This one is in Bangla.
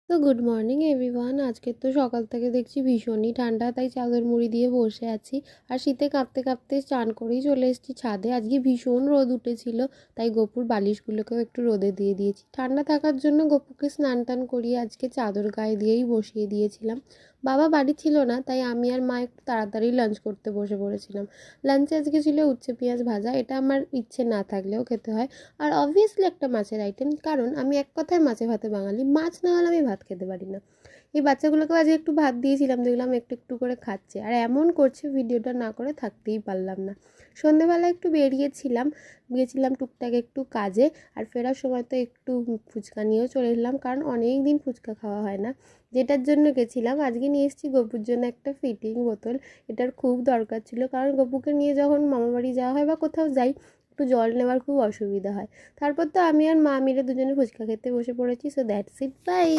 তো গুড মর্নিং এভরিওয়ান। আজকে তো সকাল থেকে দেখছি ভীষণই ঠান্ডা, তাই চাদর মুড়ি দিয়ে বসে আছি। আর শীতে কাঁপতে কাঁপতে স্নান করেই চলে এসেছি ছাদে। আজকে ভীষণ রোদ উঠেছিল, তাই গপুর বালিশগুলোকেও একটু রোদে দিয়ে দিয়েছি। ঠান্ডা থাকার জন্য গপুকে স্নান টান করিয়ে আজকে চাদর গায়ে দিয়েই বসিয়ে দিয়েছিলাম। বাবা বাড়ি ছিল না, তাই আমি আর মা একটু তাড়াতাড়ি লাঞ্চ করতে বসে পড়েছিলাম। লাঞ্চে আজকে ছিল উচ্ছে পেঁয়াজ ভাজা। এটা আমার ইচ্ছে না থাকলেও খেতে হয়। আর অবভিয়াসলি একটা মাছের আইটেম, কারণ আমি এক কথায় মাছে ভাতে বাঙালি। মাছ না হলে আমি ভাত খেতে পারি না। এই বাচ্চাগুলোকে আজকে একটু ভাত দিয়েছিলাম, দেখলাম একটু একটু করে খাচ্ছে, আর এমন করছে ভিডিওটা না করে থাকতেই পারলাম না। সন্ধেবেলা একটু গেছিলাম টুকটাক একটু কাজে। আর ফেরার সময় তো একটু ফুচকা নিয়েও চলে এলাম, কারণ অনেক দিন ফুচকা খাওয়া হয় না। যেটার জন্য গেছিলাম, আজকে নিয়ে এসেছি গপুর জন্য একটা ফিটিং বোতল। এটার খুব দরকার ছিল, কারণ গপুকে নিয়ে যখন মামাবাড়ি যাওয়া হয় বা কোথাও যাই, একটু জল নেওয়ার খুব অসুবিধা হয়। তারপর তো আমি আর মা মিলে দুজনে ফুচকা খেতে বসে পড়েছি। So that's it, by.